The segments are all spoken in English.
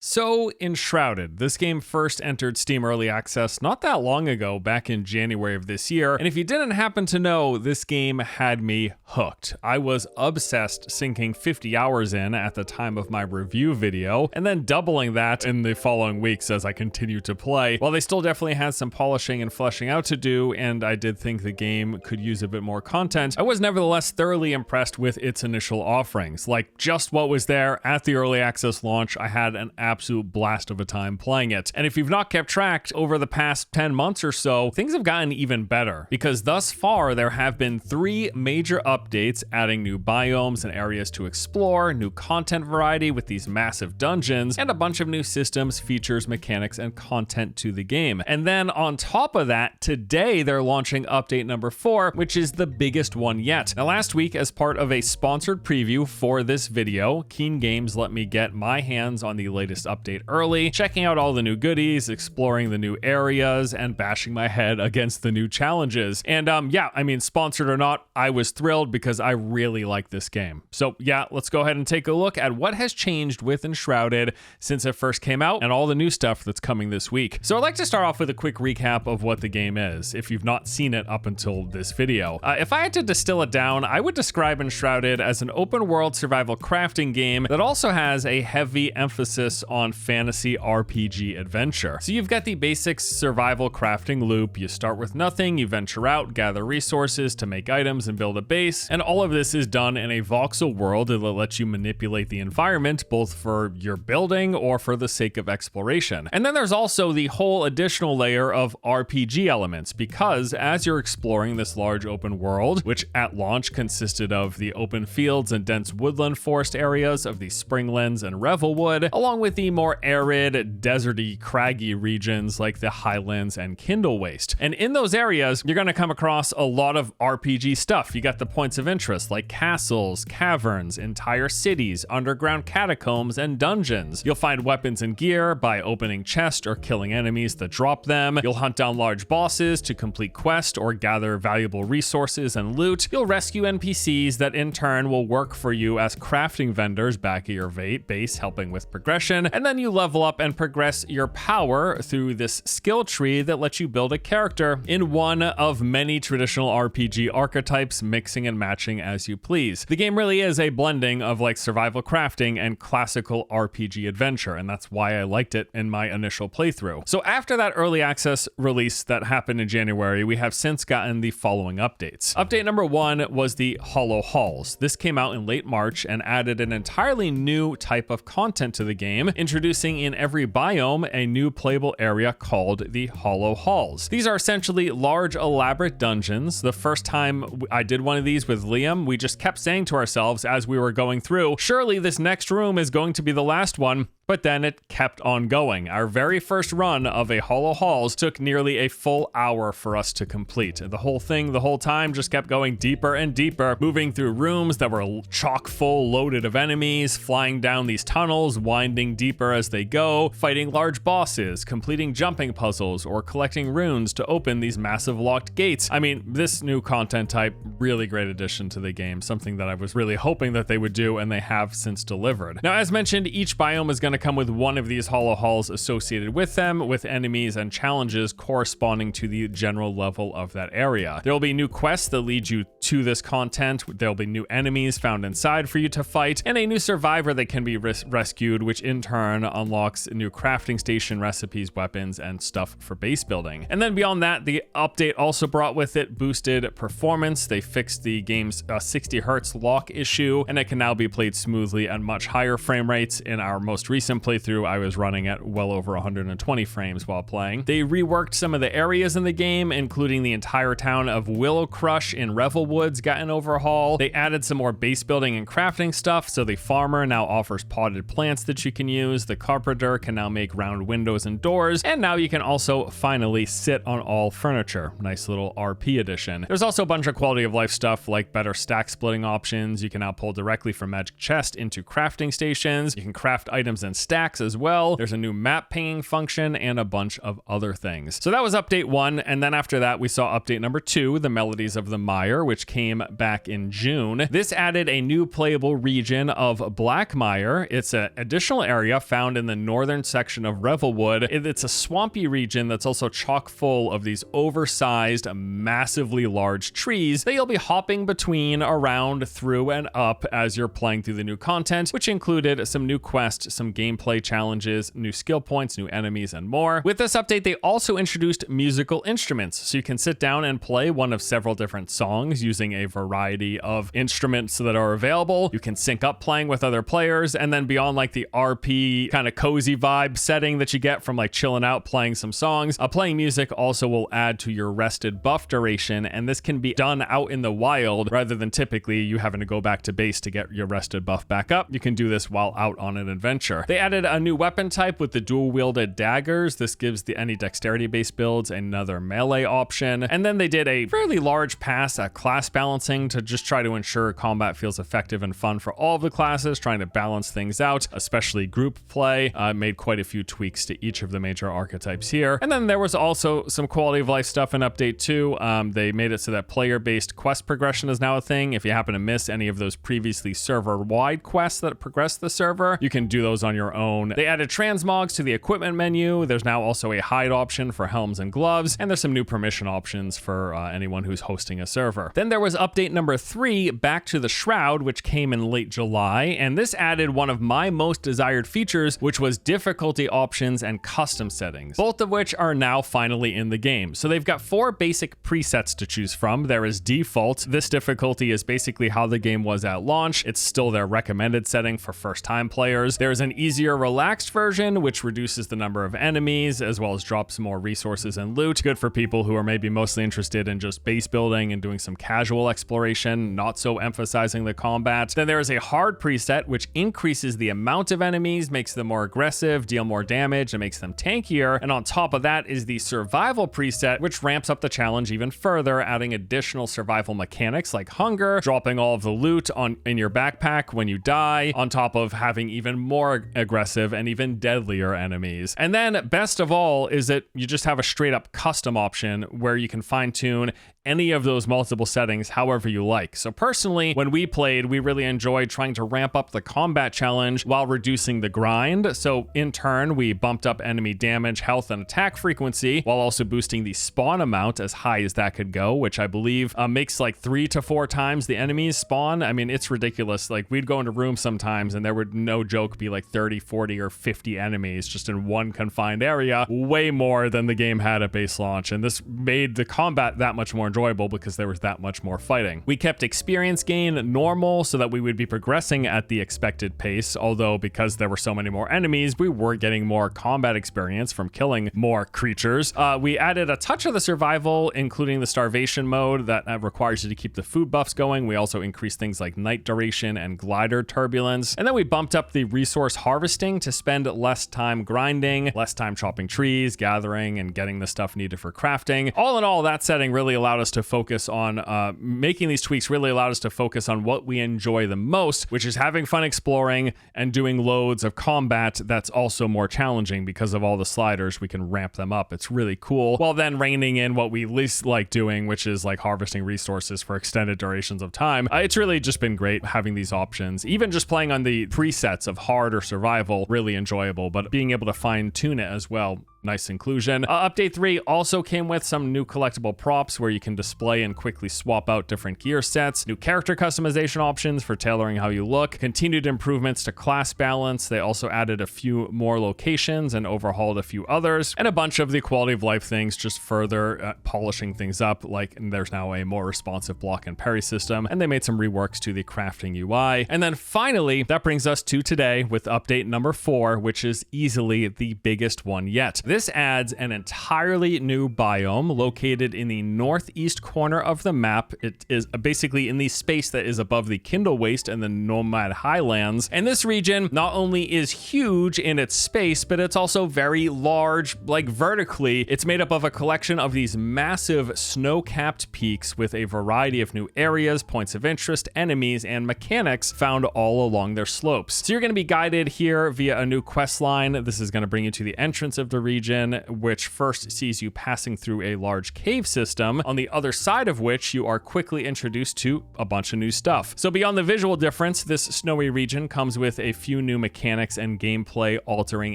So, Enshrouded. This game first entered Steam Early Access not that long ago, back in January of this year, and if you didn't happen to know, this game had me hooked. I was obsessed, sinking 50 hours in at the time of my review video, and then doubling that in the following weeks as I continued to play. While they still definitely had some polishing and fleshing out to do, and I did think the game could use a bit more content, I was nevertheless thoroughly impressed with its initial offerings. Like, just what was there at the Early Access launch, I had an absolute blast of a time playing it. And if you've not kept track, over the past 10 months or so, things have gotten even better, because thus far there have been 3 major updates adding new biomes and areas to explore, new content variety with these massive dungeons, and a bunch of new systems, features, mechanics, and content to the game. And then on top of that, today they're launching update number 4, which is the biggest one yet. Now last week, as part of a sponsored preview for this video, Keen Games let me get my hands on the latest update early, checking out all the new goodies, exploring the new areas, and bashing my head against the new challenges. And yeah, I mean, sponsored or not, I was thrilled because I really like this game. So yeah, let's go ahead and take a look at what has changed with Enshrouded since it first came out and all the new stuff that's coming this week. So I'd like to start off with a quick recap of what the game is, if you've not seen it up until this video. If I had to distill it down, I would describe Enshrouded as an open world survival crafting game that also has a heavy emphasis on fantasy RPG adventure. So you've got the basic survival crafting loop. You start with nothing, you venture out, gather resources to make items and build a base, and all of this is done in a voxel world that lets you manipulate the environment both for your building or for the sake of exploration. And then there's also the whole additional layer of RPG elements, because as you're exploring this large open world, which at launch consisted of the open fields and dense woodland forest areas of the Springlands and Revelwood, along with the more arid, deserty, craggy regions like the Highlands and Kindle Waste. And in those areas, you're going to come across a lot of RPG stuff. You got the points of interest like castles, caverns, entire cities, underground catacombs, and dungeons. You'll find weapons and gear by opening chests or killing enemies that drop them. You'll hunt down large bosses to complete quests or gather valuable resources and loot. You'll rescue NPCs that in turn will work for you as crafting vendors back at your base, helping with progression. And then you level up and progress your power through this skill tree that lets you build a character in one of many traditional RPG archetypes, mixing and matching as you please. The game really is a blending of like survival crafting and classical RPG adventure, and that's why I liked it in my initial playthrough. So after that early access release that happened in January, we have since gotten the following updates. Update number 1 was the Hollow Halls. This came out in late March and added an entirely new type of content to the game, introducing in every biome a new playable area called the Hollow Halls. These are essentially large, elaborate dungeons. The first time I did one of these with Liam, we just kept saying to ourselves as we were going through, surely this next room is going to be the last one. But then it kept on going. Our very first run of a Hollow Halls took nearly a full hour for us to complete. The whole thing, the whole time, just kept going deeper and deeper, moving through rooms that were chock full, loaded of enemies, flying down these tunnels, winding deeper as they go, fighting large bosses, completing jumping puzzles, or collecting runes to open these massive locked gates. I mean, this new content type, really great addition to the game, something that I was really hoping that they would do, and they have since delivered. Now, as mentioned, each biome is going to come with one of these Hollow Halls associated with them, with enemies and challenges corresponding to the general level of that area. There will be new quests that lead you to this content. There'll be new enemies found inside for you to fight, and a new survivor that can be rescued, which in turn unlocks new crafting station recipes, weapons, and stuff for base building. And then beyond that, the update also brought with it boosted performance. They fixed the game's 60 hertz lock issue, and it can now be played smoothly at much higher frame rates. In our most recent playthrough, I was running at well over 120 frames while playing. They reworked some of the areas in the game, including the entire town of Willow Crush in Revelwoods got an overhaul. They added some more base building and crafting stuff, so the farmer now offers potted plants that you can use. The carpenter can now make round windows and doors, and now you can also finally sit on all furniture. Nice little RP addition. There's also a bunch of quality of life stuff like better stack splitting options. You can now pull directly from magic chest into crafting stations. You can craft items and stacks as well. There's a new map pinging function and a bunch of other things. So that was update 1, and then after that we saw update number 2, the Melodies of the Mire, which came back in June. This added a new playable region of Blackmire. It's an additional area found in the northern section of Revelwood. It's a swampy region that's also chock full of these oversized, massively large trees that you'll be hopping between, around, through, and up as you're playing through the new content, which included some new quests, some gameplay challenges, new skill points, new enemies, and more. With this update, they also introduced musical instruments, so you can sit down and play one of several different songs using a variety of instruments that are available. You can sync up playing with other players, and then beyond like the RP kind of cozy vibe setting that you get from like chilling out playing some songs, playing music also will add to your rested buff duration, and this can be done out in the wild rather than typically you having to go back to base to get your rested buff back up. You can do this while out on an adventure. They added a new weapon type with the dual wielded daggers. This gives any dexterity based builds another melee option. And then they did a fairly large pass at class balancing to just try to ensure combat feels effective and fun for all of the classes, trying to balance things out, especially group play. Made quite a few tweaks to each of the major archetypes here. And then there was also some quality of life stuff in update 2. They made it so that player-based quest progression is now a thing. If you happen to miss any of those previously server-wide quests that progress the server, you can do those on your own. They added transmogs to the equipment menu. There's now also a hide option for helms and gloves, and there's some new permission options for anyone who's hosting a server. Then there was update number 3, Back to the Shroud, which came in late July, and this added one of my most desired features, which was difficulty options and custom settings, both of which are now finally in the game. So they've got 4 basic presets to choose from. There is default. This difficulty is basically how the game was at launch. It's still their recommended setting for first-time players. There's an easier relaxed version, which reduces the number of enemies, as well as drops more resources and loot. Good for people who are maybe mostly interested in just base building and doing some casual exploration, not so emphasizing the combat. Then there is a hard preset, which increases the amount of enemies, makes them more aggressive, deal more damage, and makes them tankier. And on top of that is the survival preset, which ramps up the challenge even further, adding additional survival mechanics like hunger, dropping all of the loot in your backpack when you die, on top of having even more aggressive and even deadlier enemies. And then best of all is that you just have a straight up custom option where you can fine tune any of those multiple settings however you like. So personally, when we played, we really enjoyed trying to ramp up the combat challenge while reducing the grind. So in turn, we bumped up enemy damage, health, and attack frequency while also boosting the spawn amount as high as that could go, which I believe makes like 3 to 4 times the enemies spawn. I mean, it's ridiculous. Like we'd go into rooms sometimes and there would, no joke, be like 30, 40, or 50 enemies just in one confined area, way more than the game had at base launch. And this made the combat that much more enjoyable because there was that much more fighting. We kept experience gain normal so that we would be progressing at the expected pace, although because there were so many more enemies, we were getting more combat experience from killing more creatures. We added a touch of the survival, including the starvation mode that requires you to keep the food buffs going. We also increased things like night duration and glider turbulence. And then we bumped up the resource harvesting to spend less time grinding, less time chopping trees, gathering, and getting the stuff needed for crafting. All in all, that setting really allowed us to focus on making these tweaks really allowed us to focus on what we enjoy the most, which is having fun exploring and doing loads of combat that's also more challenging because of all the sliders. We can ramp them up. It's really cool, while then reining in what we least like doing, which is like harvesting resources for extended durations of time. It's really just been great having these options. Even just playing on the presets of hard or survival, really enjoyable, but being able to fine tune it as well, nice inclusion. Update 3 also came with some new collectible props where you can display and quickly swap out different gear sets, new character customization options for tailoring how you look, continued improvements to class balance. They also added a few more locations and overhauled a few others, and a bunch of the quality of life things, just further polishing things up. Like there's now a more responsive block and parry system, and they made some reworks to the crafting UI. And then finally, that brings us to today with update number 4, which is easily the biggest one yet. This adds an entirely new biome located in the northeast corner of the map. It is basically in the space that is above the Kindle Waste and the Nomad Highlands. And this region not only is huge in its space, but it's also very large, like vertically. It's made up of a collection of these massive snow-capped peaks with a variety of new areas, points of interest, enemies, and mechanics found all along their slopes. So you're going to be guided here via a new quest line. This is going to bring you to the entrance of the region, region, which first sees you passing through a large cave system, on the other side of which you are quickly introduced to a bunch of new stuff. So beyond the visual difference, this snowy region comes with a few new mechanics and gameplay altering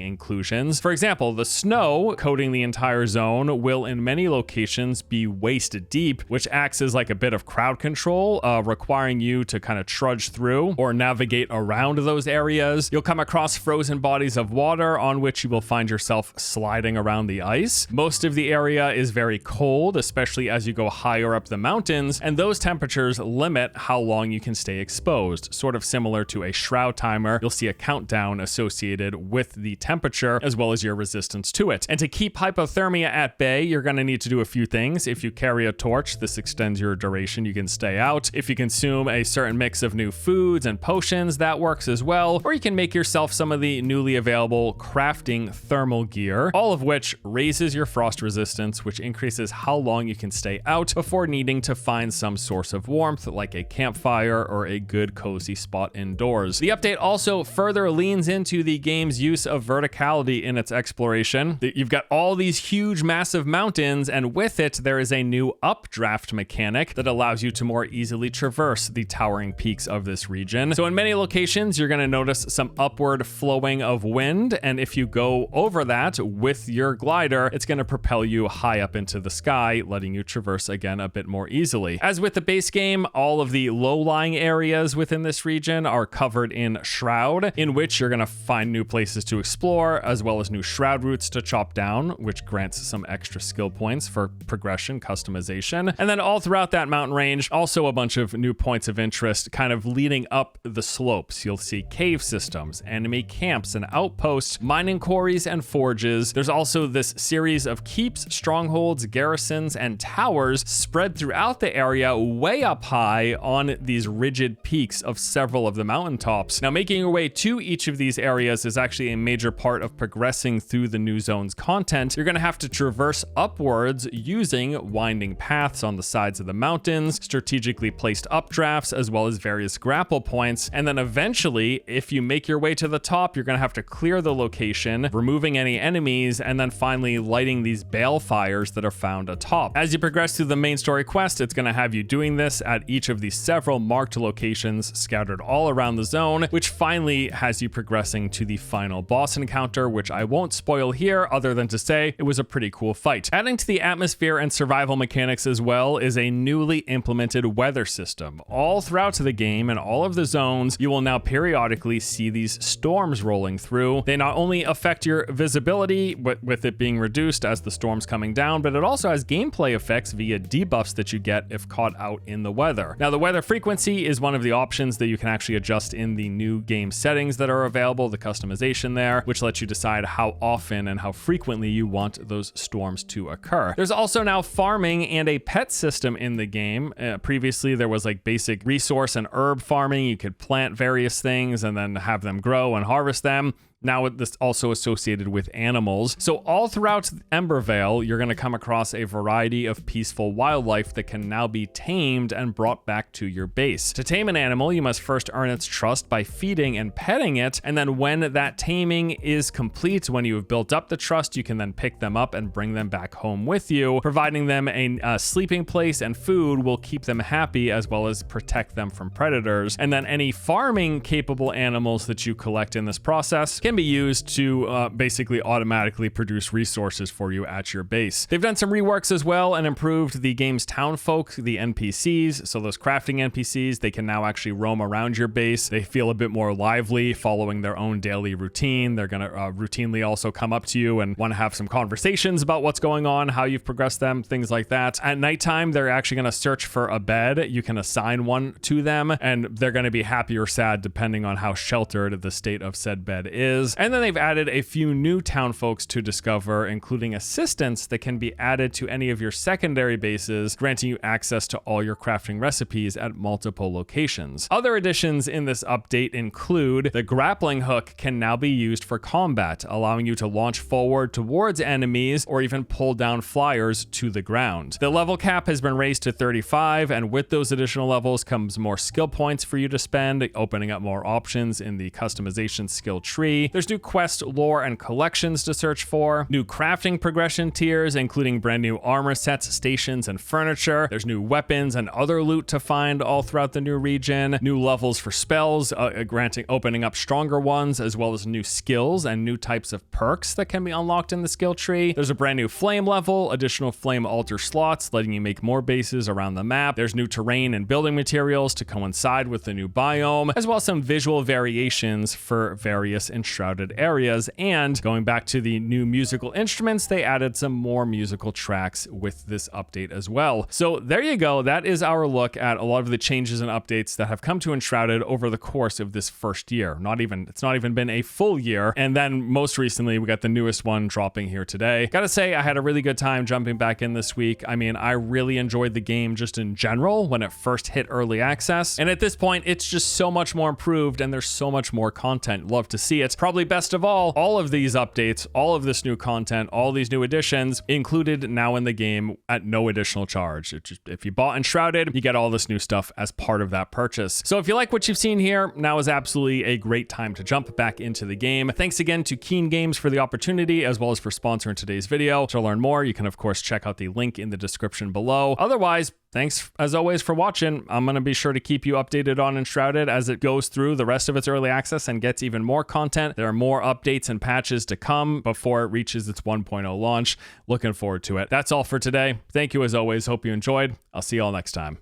inclusions. For example, the snow coating the entire zone will in many locations be waist deep, which acts as like a bit of crowd control, requiring you to kind of trudge through or navigate around those areas. You'll come across frozen bodies of water on which you will find yourself sliding around the ice. Most of the area is very cold, especially as you go higher up the mountains, and those temperatures limit how long you can stay exposed. Sort of similar to a shroud timer, you'll see a countdown associated with the temperature as well as your resistance to it. And to keep hypothermia at bay, you're going to need to do a few things. If you carry a torch, this extends your duration. You can stay out. If you consume a certain mix of new foods and potions, that works as well. Or you can make yourself some of the newly available crafting thermal gear, all of which raises your frost resistance, which increases how long you can stay out before needing to find some source of warmth like a campfire or a good cozy spot indoors. The update also further leans into the game's use of verticality in its exploration. You've got all these huge massive mountains, and with it there is a new updraft mechanic that allows you to more easily traverse the towering peaks of this region. So in many locations you're going to notice some upward flowing of wind, and if you go over that with your glider, it's going to propel you high up into the sky, letting you traverse again a bit more easily. As with the base game, all of the low-lying areas within this region are covered in Shroud, in which you're going to find new places to explore, as well as new Shroud routes to chop down, which grants some extra skill points for progression customization. And then all throughout that mountain range, also a bunch of new points of interest kind of leading up the slopes. You'll see cave systems, enemy camps and outposts, mining quarries and forges. There's also this series of keeps, strongholds, garrisons, and towers spread throughout the area way up high on these rigid peaks of several of the mountaintops. Now, making your way to each of these areas is actually a major part of progressing through the new zone's content. You're going to have to traverse upwards using winding paths on the sides of the mountains, strategically placed updrafts, as well as various grapple points. And then eventually, if you make your way to the top, you're going to have to clear the location, removing any enemies, and then finally lighting these bale fires that are found atop. As you progress through the main story quest, it's going to have you doing this at each of these several marked locations scattered all around the zone, which finally has you progressing to the final boss encounter, which I won't spoil here other than to say it was a pretty cool fight. Adding to the atmosphere and survival mechanics as well is a newly implemented weather system. All throughout the game and all of the zones, you will now periodically see these storms rolling through. They not only affect your visibility, with it being reduced as the storm's coming down, but it also has gameplay effects via debuffs that you get if caught out in the weather. Now, the weather frequency is one of the options that you can actually adjust in the new game settings that are available, the customization there, which lets you decide how often and how frequently you want those storms to occur. There's also now farming and a pet system in the game. Previously, there was like basic resource and herb farming. You could plant various things and then have them grow and harvest them. Now this also associated with animals. So all throughout Embervale, you're going to come across a variety of peaceful wildlife that can now be tamed and brought back to your base. To tame an animal, you must first earn its trust by feeding and petting it, and then when that taming is complete, when you have built up the trust, you can then pick them up and bring them back home with you. Providing them a sleeping place and food will keep them happy as well as protect them from predators. And then any farming capable animals that you collect in this process can be used to basically automatically produce resources for you at your base. They've done some reworks as well and improved the game's townfolk, the NPCs. So those crafting NPCs, they can now actually roam around your base. They feel a bit more lively, following their own daily routine. They're going to routinely also come up to you and want to have some conversations about what's going on, how you've progressed them, things like that. At nighttime, they're actually going to search for a bed. You can assign one to them, and they're going to be happy or sad depending on how sheltered the state of said bed is. And then they've added a few new town folks to discover, including assistants that can be added to any of your secondary bases, granting you access to all your crafting recipes at multiple locations. Other additions in this update include the grappling hook can now be used for combat, allowing you to launch forward towards enemies or even pull down flyers to the ground. The level cap has been raised to 35, and with those additional levels comes more skill points for you to spend, opening up more options in the customization skill tree. There's new quest, lore, and collections to search for, new crafting progression tiers, including brand new armor sets, stations, and furniture. There's new weapons and other loot to find all throughout the new region, new levels for spells, opening up stronger ones, as well as new skills and new types of perks that can be unlocked in the skill tree. There's a brand new flame level, additional flame altar slots, letting you make more bases around the map. There's new terrain and building materials to coincide with the new biome, as well as some visual variations for various enshrouded areas. And going back to the new musical instruments, they added some more musical tracks with this update as well. So there you go. That is our look at a lot of the changes and updates that have come to Enshrouded over the course of this first year. It's not even been a full year. And then most recently, we got the newest one dropping here today. Gotta say, I had a really good time jumping back in this week. I mean, I really enjoyed the game just in general when it first hit early access. And at this point, it's just so much more improved and there's so much more content. Love to see it. Probably best of all of these updates, all of this new content, all these new additions included now in the game at no additional charge. If you bought Enshrouded, you get all this new stuff as part of that purchase. So if you like what you've seen here, now is absolutely a great time to jump back into the game. Thanks again to Keen Games for the opportunity, as well as for sponsoring today's video. To learn more, you can of course check out the link in the description below. Otherwise, thanks as always for watching. I'm going to be sure to keep you updated on Enshrouded as it goes through the rest of its early access and gets even more content. There are more updates and patches to come before it reaches its 1.0 launch. Looking forward to it. That's all for today. Thank you as always. Hope you enjoyed. I'll see you all next time.